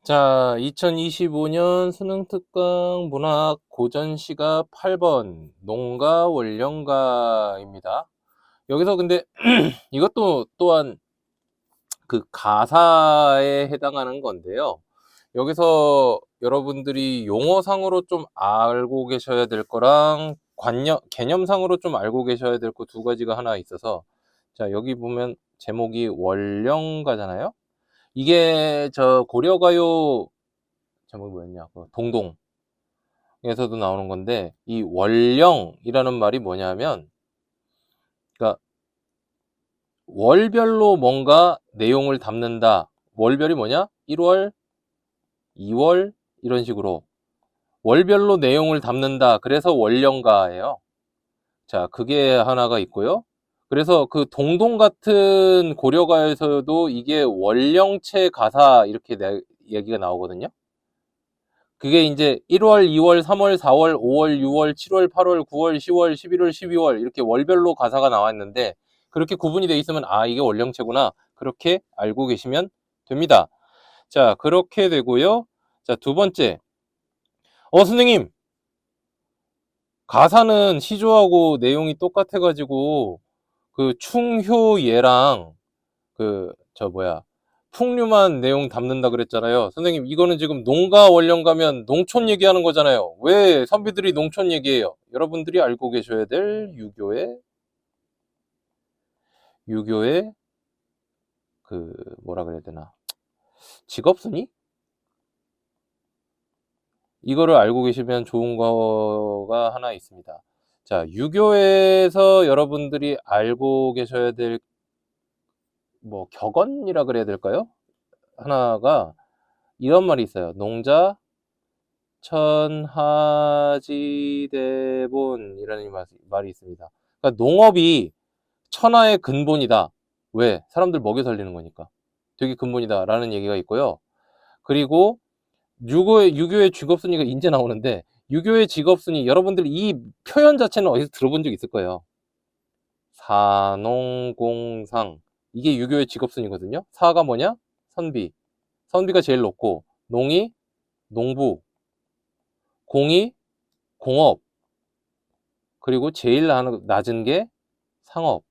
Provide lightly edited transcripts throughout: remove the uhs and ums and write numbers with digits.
자, 2025년 수능특강 문학 고전시가 8번 농가 원령가입니다. 여기서 근데 이것도 또한 그 가사에 해당하는 건데요. 여기서 여러분들이 용어상으로 좀 알고 계셔야 될 거랑 개념상으로 좀 알고 계셔야 될 거 두 가지가 하나 있어서, 자, 여기 보면 제목이 원령가잖아요. 이게 저 고려가요 제목이 뭐였냐? 그 동동에서도 나오는 건데, 이 월령이라는 말이 뭐냐면, 그러니까 월별로 뭔가 내용을 담는다. 월별이 뭐냐? 1월, 2월 이런 식으로 월별로 내용을 담는다. 그래서 월령가예요. 자, 그게 하나가 있고요. 그래서 그 동동 같은 고려가에서도 이게 월령체 가사 이렇게 얘기가 나오거든요. 그게 이제 1월, 2월, 3월, 4월, 5월, 6월, 7월, 8월, 9월, 10월, 11월, 12월 이렇게 월별로 가사가 나와 있는데, 그렇게 구분이 돼 있으면 아, 이게 월령체구나, 그렇게 알고 계시면 됩니다. 자, 그렇게 되고요. 자, 두 번째, 선생님, 가사는 시조하고 내용이 똑같아 가지고 그 충효예랑 그 저 뭐야, 풍류만 내용 담는다 그랬잖아요. 선생님, 이거는 지금 농가 원령 가면 농촌 얘기하는 거잖아요. 왜 선비들이 농촌 얘기해요? 여러분들이 알고 계셔야 될 유교의 그 뭐라 그래야 되나, 직업순위? 이거를 알고 계시면 좋은 거가 하나 있습니다. 자, 유교에서 여러분들이 알고 계셔야 될 뭐 격언이라 그래야 될까요? 하나가 이런 말이 있어요. 농자 천하지대본이라는 말이 있습니다. 그러니까 농업이 천하의 근본이다. 왜? 사람들 먹여 살리는 거니까. 되게 근본이다라는 얘기가 있고요. 그리고 유교의 직업순위가 이제 나오는데, 유교의 직업순위, 여러분들 이 표현 자체는 어디서 들어본 적 있을 거예요. 사농공상, 이게 유교의 직업순위거든요. 사가 뭐냐? 선비. 선비가 제일 높고, 농이 농부, 공이 공업, 그리고 제일 낮은 게 상업.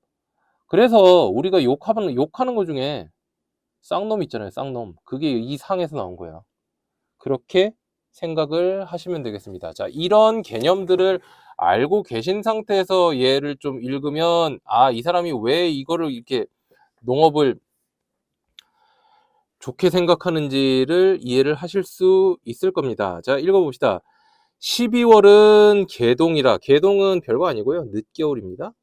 그래서 우리가 욕하는 거 중에 쌍놈 있잖아요. 쌍놈. 그게 이 상에서 나온 거야. 그렇게 생각을 하시면 되겠습니다. 자, 이런 개념들을 알고 계신 상태에서 얘를 좀 읽으면, 아, 이 사람이 왜 이거를 이렇게 농업을 좋게 생각하는지를 이해를 하실 수 있을 겁니다. 자, 읽어봅시다. 12월은 개동이라. 개동은 별거 아니고요. 늦겨울입니다.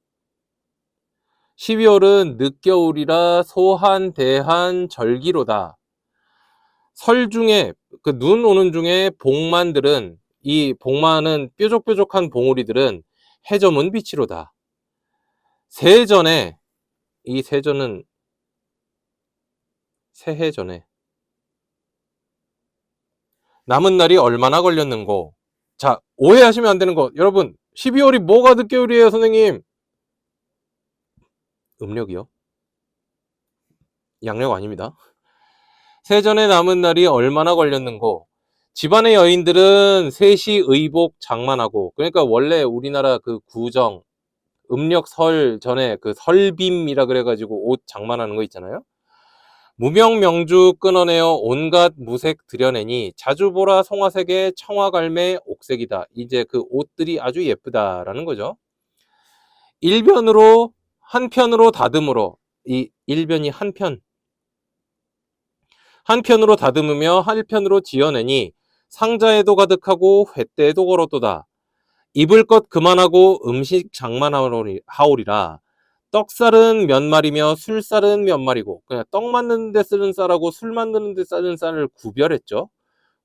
12월은 늦겨울이라 소한 대한 절기로다. 설 중에 그 눈 오는 중에 봉만들은, 이 봉만은 뾰족뾰족한 봉우리들은 해저문 빛이로다. 세전에, 이 세전은 새해 전에 남은 날이 얼마나 걸렸는고. 자, 오해하시면 안 되는 거, 여러분, 12월이 뭐가 늦겨울이에요 선생님? 음력이요? 양력 아닙니다. 세전에 남은 날이 얼마나 걸렸는고. 집안의 여인들은 셋이 의복 장만하고, 그러니까 원래 우리나라 그 구정 음력 설 전에 그 설빔이라 그래가지고 옷 장만하는 거 있잖아요. 무명명주 끊어내어 온갖 무색 드려내니 자주 보라 송화색의 청화갈매 옥색이다. 이제 그 옷들이 아주 예쁘다라는 거죠. 일변으로 한편으로 다듬으로, 이 일변이 한편으로 다듬으며 한편으로 지어내니 상자에도 가득하고 횃대에도 걸었도다. 입을 것 그만하고 음식 장만하오리라. 떡쌀은 몇 마리며 술쌀은 몇 마리고. 그냥 떡 만드는 데 쓰는 쌀하고 술 만드는 데 쓰는 쌀을 구별했죠.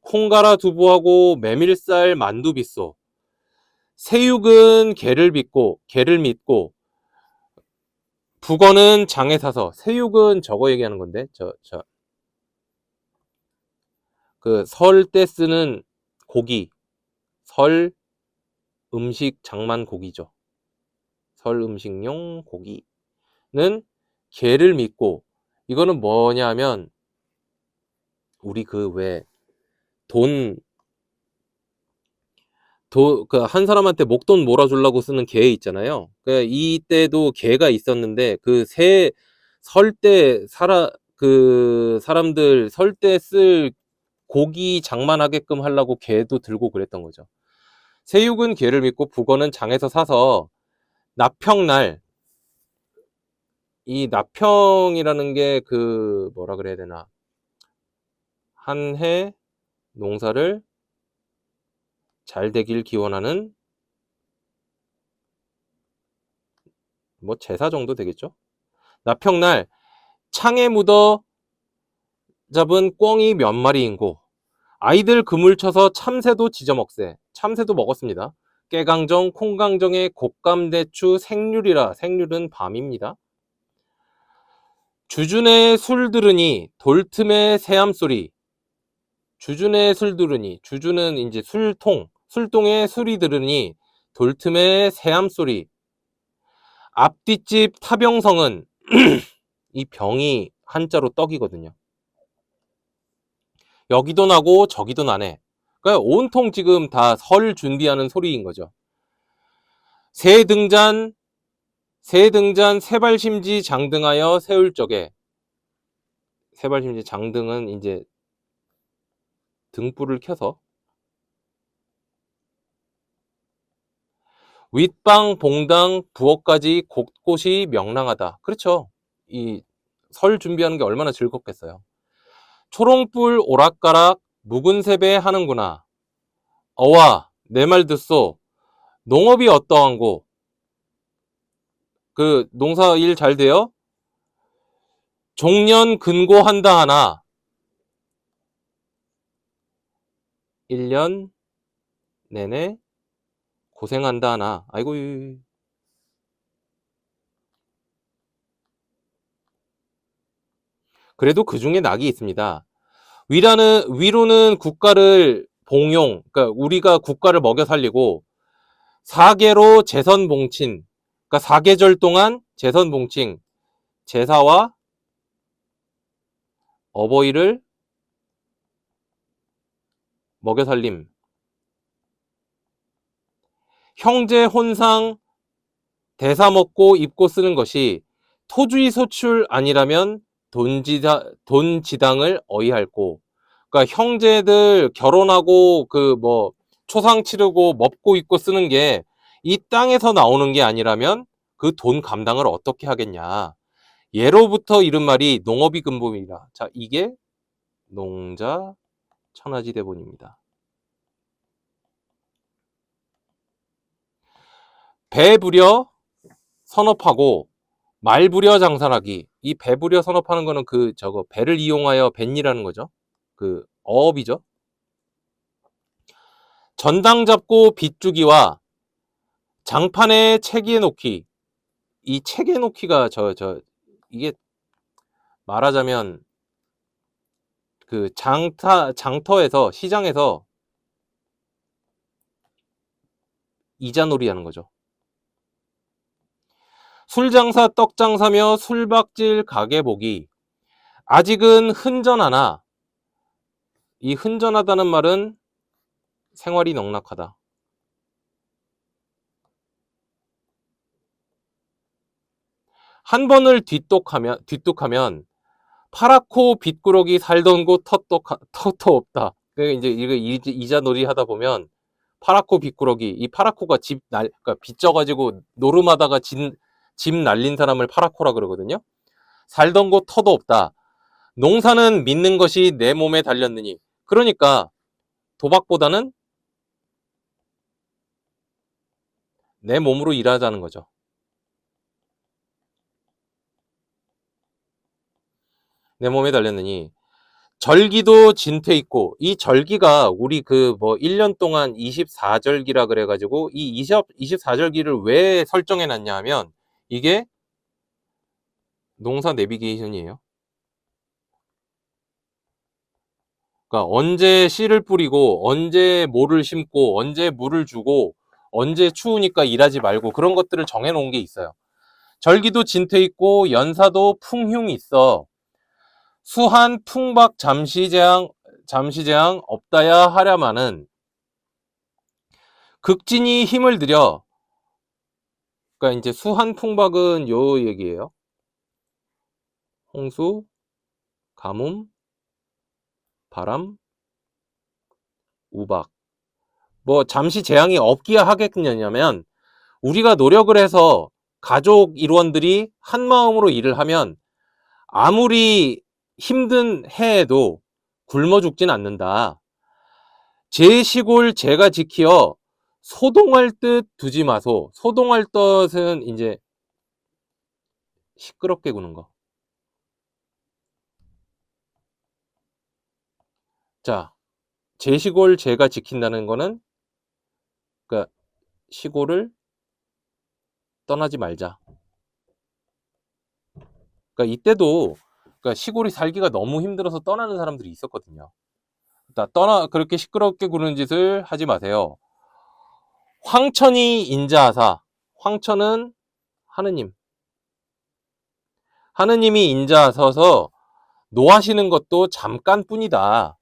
콩가라 두부하고 메밀쌀 만두 빚소. 새육은 개를 믿고 북어는 장에 사서. 새육은 저거 얘기하는 건데, 그 설 때 쓰는 고기, 설 음식 장만 고기죠. 설 음식용 고기는 개를 믿고. 이거는 뭐냐면, 우리 그 왜 한 사람한테 목돈 몰아주려고 쓰는 개 있잖아요. 이때도 개가 있었는데, 사람들 설 때 쓸 고기 장만하게끔 하려고 개도 들고 그랬던 거죠. 세육은 개를 믿고 북어는 장에서 사서 납평날, 이 납평이라는 게 뭐라 그래야 되나, 한 해 농사를 잘 되길 기원하는 뭐 제사 정도 되겠죠. 납평날 창에 묻어 잡은 꿩이 몇 마리인고 아이들 그물 쳐서 참새도 지져먹세. 참새도 먹었습니다. 깨강정, 콩강정에 곶감대추, 생률이라. 생률은 밤입니다. 주준의 술 들으니 돌틈의 새암소리. 주준의 술 들으니, 주준은 이제 술통에 술이 들으니 돌틈의 새암소리. 앞뒷집 타병성은 이 병이 한자로 떡이거든요. 여기도 나고 저기도 나네. 그러니까 온통 지금 다 설 준비하는 소리인 거죠. 새등잔 세발심지 장등하여 세울 적에. 세발심지 장등은 이제 등불을 켜서. 윗방 봉당 부엌까지 곳곳이 명랑하다. 그렇죠. 이 설 준비하는 게 얼마나 즐겁겠어요. 초롱불 오락가락 묵은 세배 하는구나. 어와 내 말 듣소. 농업이 어떠한고? 농사 일 잘 돼요? 종년 근고한다 하나 1년 내내 고생한다 하나. 아이고. 그래도 그 중에 낙이 있습니다. 위로는 국가를 봉용, 그러니까 우리가 국가를 먹여 살리고, 4계로 제선봉친, 그러니까 4계절 동안 제선봉칭, 제사와 어버이를 먹여 살림. 형제 혼상 대사 먹고 입고 쓰는 것이 토주의 소출 아니라면 돈지당을 어이할고. 그러니까 형제들 결혼하고 초상 치르고 먹고 입고 쓰는 게 이 땅에서 나오는 게 아니라면 그 돈 감당을 어떻게 하겠냐. 예로부터 이른 말이 농업이 근본이다. 자, 이게 농자 천하지대본입니다. 배부려 선업하고 말부려 장산하기. 이 배부려 선업하는 거는 배를 이용하여 뱃일하는 거죠. 어업이죠. 전당 잡고 빗주기와 장판에 책에 놓기. 이 책에 놓기가 이게 말하자면 장터에서 시장에서 이자놀이 하는 거죠. 술장사 떡장사며 술박질 가게 보기. 아직은 흔전하나. 이 흔전하다는 말은 생활이 넉넉하다. 한 번을 뒷독하면 파랗고 빗구렁이 살던 곳 턱도 없다. 그러니까 이제 이자놀이 하다 보면 파랗고 빗구렁이, 이 파랗고가 그러니까 빚져가지고 노름하다가 집 날린 사람을 파랗고라 그러거든요. 살던 곳 터도 없다. 농사는 믿는 것이 내 몸에 달렸느니. 그러니까 도박보다는 내 몸으로 일하자는 거죠. 내 몸에 달렸느니. 절기도 진퇴 있고, 이 절기가 우리 1년 동안 24절기라 그래가지고, 이 24절기를 왜 설정해 놨냐 하면, 이게 농사 내비게이션이에요. 그러니까 언제 씨를 뿌리고, 언제 모를 심고, 언제 물을 주고, 언제 추우니까 일하지 말고, 그런 것들을 정해 놓은 게 있어요. 절기도 진퇴 있고, 연사도 풍흉이 있어. 수한 풍박 잠시 재앙 없다야 하랴마는 극진히 힘을 들여, 그러니까 이제 수한풍박은 요 얘기예요. 홍수, 가뭄, 바람, 우박. 뭐 잠시 재앙이 없기야 하겠느냐면 우리가 노력을 해서 가족 일원들이 한 마음으로 일을 하면 아무리 힘든 해에도 굶어 죽진 않는다. 제 시골 제가 지키어 소동할 듯 두지 마소. 소동할 뜻은 이제 시끄럽게 구는 거. 자, 제 시골 제가 지킨다는 거는, 그러니까 시골을 떠나지 말자. 그러니까 이때도, 그러니까 시골이 살기가 너무 힘들어서 떠나는 사람들이 있었거든요. 그렇게 시끄럽게 구는 짓을 하지 마세요. 황천이 인자하사. 황천은 하느님. 하느님이 인자하셔서 노하시는 것도 잠깐뿐이다.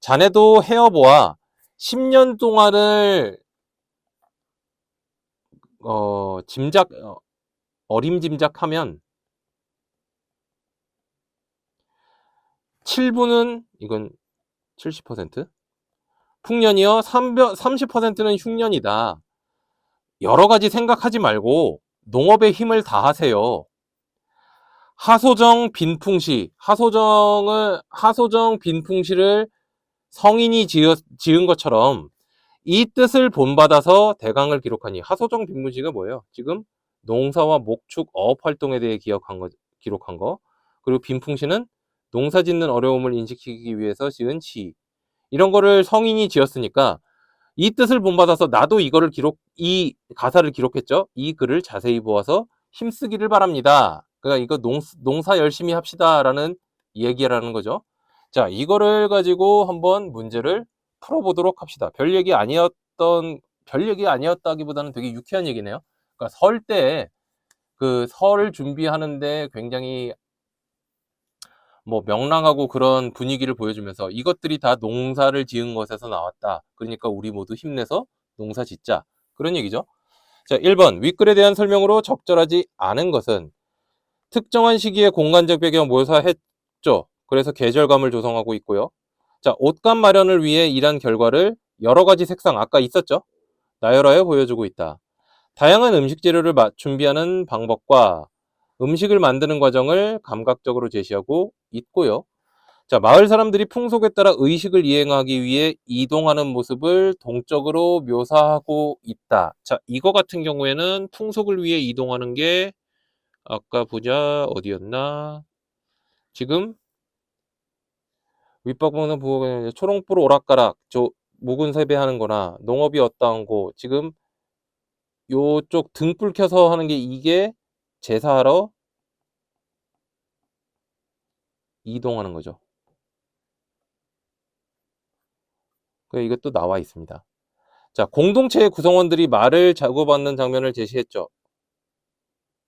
자네도 헤어보아 10년 동안을 어림짐작하면 7분은 이건 70%, 풍년이요 30%는 흉년이다. 여러 가지 생각하지 말고 농업에 힘을 다하세요. 하소정 빈풍시. 하소정 빈풍시를 성인이 지은 것처럼 이 뜻을 본받아서 대강을 기록하니. 하소정 빈풍시가 뭐예요? 지금 농사와 목축 어업 활동에 대해 기록한 거. 그리고 빈풍시는 농사 짓는 어려움을 인식시키기 위해서 지은 시. 이런 거를 성인이 지었으니까 이 뜻을 본받아서 나도 이 가사를 기록했죠. 이 글을 자세히 보아서 힘쓰기를 바랍니다. 그러니까 이거 농사 열심히 합시다라는 얘기라는 거죠. 자, 이거를 가지고 한번 문제를 풀어보도록 합시다. 별 얘기 아니었다기보다는 되게 유쾌한 얘기네요. 그러니까 설 때 그 설 준비하는데 굉장히 뭐 명랑하고 그런 분위기를 보여주면서 이것들이 다 농사를 지은 것에서 나왔다. 그러니까 우리 모두 힘내서 농사 짓자. 그런 얘기죠. 자, 1번 윗글에 대한 설명으로 적절하지 않은 것은 특정한 시기에 공간적 배경 묘사했죠. 그래서 계절감을 조성하고 있고요. 자, 옷감 마련을 위해 일한 결과를 여러 가지 색상 아까 있었죠. 나열하여 보여주고 있다. 다양한 음식 재료를 준비하는 방법과 음식을 만드는 과정을 감각적으로 제시하고 있고요. 자, 마을 사람들이 풍속에 따라 의식을 이행하기 위해 이동하는 모습을 동적으로 묘사하고 있다. 자, 이거 같은 경우에는 풍속을 위해 이동하는 게 아까 보자 어디였나? 지금 윗박봉은 보고 초롱불 오락가락 묵은 세배하는 거나 농업이 어떠한고 지금 요쪽 등불 켜서 하는 게 이게 제사하러 이동하는 거죠. 이것도 나와 있습니다. 자, 공동체의 구성원들이 말을 주고받는 장면을 제시했죠.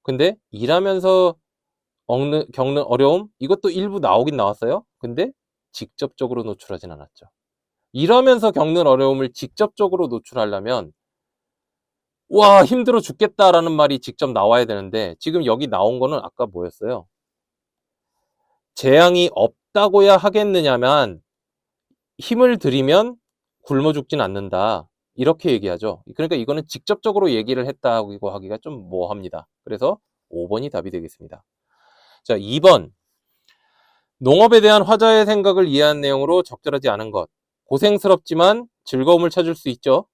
근데 일하면서 겪는 어려움? 이것도 일부 나오긴 나왔어요. 근데 직접적으로 노출하진 않았죠. 일하면서 겪는 어려움을 직접적으로 노출하려면 와 힘들어 죽겠다라는 말이 직접 나와야 되는데 지금 여기 나온 거는 아까 뭐였어요? 재앙이 없다고야 하겠느냐만 힘을 들이면 굶어 죽진 않는다. 이렇게 얘기하죠. 그러니까 이거는 직접적으로 얘기를 했다고 하기가 좀 뭐합니다. 그래서 5번이 답이 되겠습니다. 자, 2번. 농업에 대한 화자의 생각을 이해한 내용으로 적절하지 않은 것. 고생스럽지만 즐거움을 찾을 수 있죠.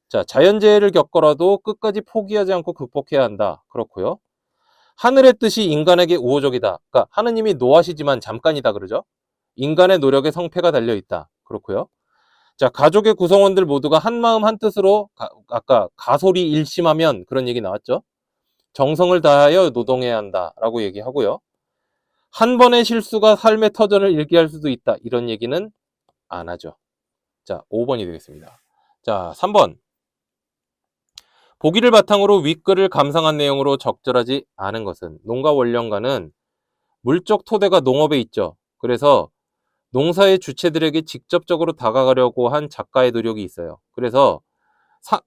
자, 자연재해를 겪더라도 끝까지 포기하지 않고 극복해야 한다. 그렇고요. 하늘의 뜻이 인간에게 우호적이다. 그러니까 하느님이 노하시지만 잠깐이다 그러죠. 인간의 노력에 성패가 달려있다. 그렇고요. 자, 가족의 구성원들 모두가 한마음 한뜻으로 아까 가솔이 일심하면 그런 얘기 나왔죠. 정성을 다하여 노동해야 한다라고 얘기하고요. 한 번의 실수가 삶의 터전을 잃게 할 수도 있다. 이런 얘기는 안 하죠. 자, 5번이 되겠습니다. 자, 3번. 보기를 바탕으로 윗글을 감상한 내용으로 적절하지 않은 것은 농가 원령가는 물적 토대가 농업에 있죠. 그래서 농사의 주체들에게 직접적으로 다가가려고 한 작가의 노력이 있어요. 그래서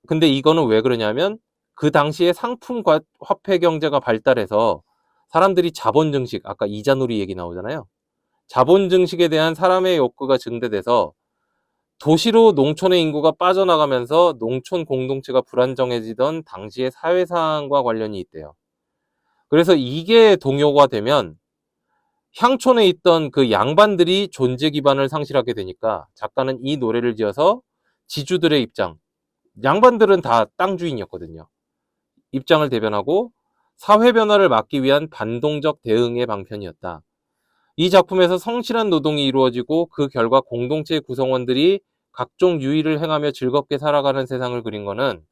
근데 이거는 왜 그러냐면 그 당시에 상품 화폐 경제가 발달해서 사람들이 자본 증식, 아까 이자놀이 얘기 나오잖아요. 자본 증식에 대한 사람의 욕구가 증대돼서 도시로 농촌의 인구가 빠져나가면서 농촌 공동체가 불안정해지던 당시의 사회 상황과 관련이 있대요. 그래서 이게 동요가 되면 향촌에 있던 그 양반들이 존재 기반을 상실하게 되니까 작가는 이 노래를 지어서 지주들의 입장, 양반들은 다 땅 주인이었거든요. 입장을 대변하고 사회 변화를 막기 위한 반동적 대응의 방편이었다. 이 작품에서 성실한 노동이 이루어지고 그 결과 공동체의 구성원들이 각종 유의를 행하며 즐겁게 살아가는 세상을 그린 거는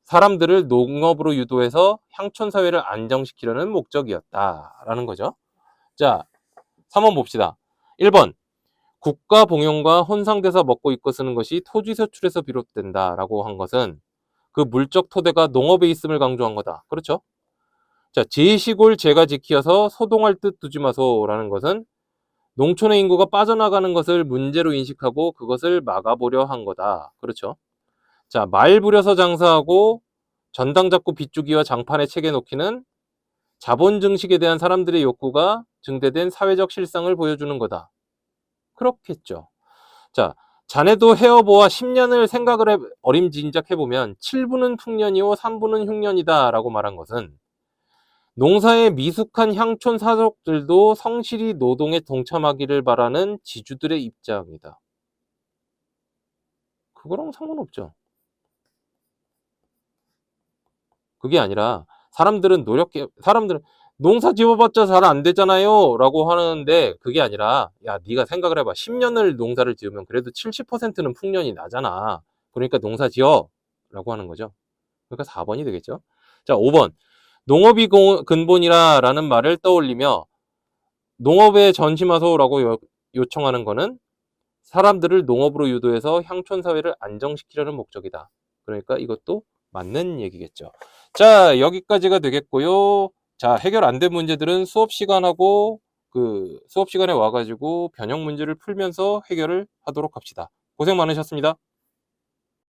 사람들을 농업으로 유도해서 향촌 사회를 안정시키려는 목적이었다라는 거죠. 자, 3번 봅시다. 1번. 국가 봉용과 혼상돼서 먹고 입고 쓰는 것이 토지 소출에서 비롯된다라고 한 것은 그 물적 토대가 농업에 있음을 강조한 거다. 그렇죠? 자, 제시골 제가 지키어서 소동할 듯 두지 마소라는 것은 농촌의 인구가 빠져나가는 것을 문제로 인식하고 그것을 막아보려 한 거다. 그렇죠? 자, 말 부려서 장사하고 전당 잡고 빗주기와 장판에 책에 놓기는 자본 증식에 대한 사람들의 욕구가 증대된 사회적 실상을 보여주는 거다. 그렇겠죠. 자, 자네도 헤어보아 10년을 생각을 어림짐작해보면 7분은 풍년이요 3분은 흉년이다 라고 말한 것은 농사에 미숙한 향촌 사족들도 성실히 노동에 동참하기를 바라는 지주들의 입장이다. 그거랑 상관없죠. 그게 아니라 사람들은 농사 지어봤자 잘 안 되잖아요 라고 하는데 그게 아니라 야 네가 생각을 해봐. 10년을 농사를 지으면 그래도 70%는 풍년이 나잖아. 그러니까 농사 지어 라고 하는 거죠. 그러니까 4번이 되겠죠. 자, 5번. 농업이 근본이라 라는 말을 떠올리며 농업에 전심하소라고 요청하는 거는 사람들을 농업으로 유도해서 향촌 사회를 안정시키려는 목적이다. 그러니까 이것도 맞는 얘기겠죠. 자, 여기까지가 되겠고요. 자, 해결 안 된 문제들은 수업 시간하고 그 수업 시간에 와가지고 변형 문제를 풀면서 해결을 하도록 합시다. 고생 많으셨습니다.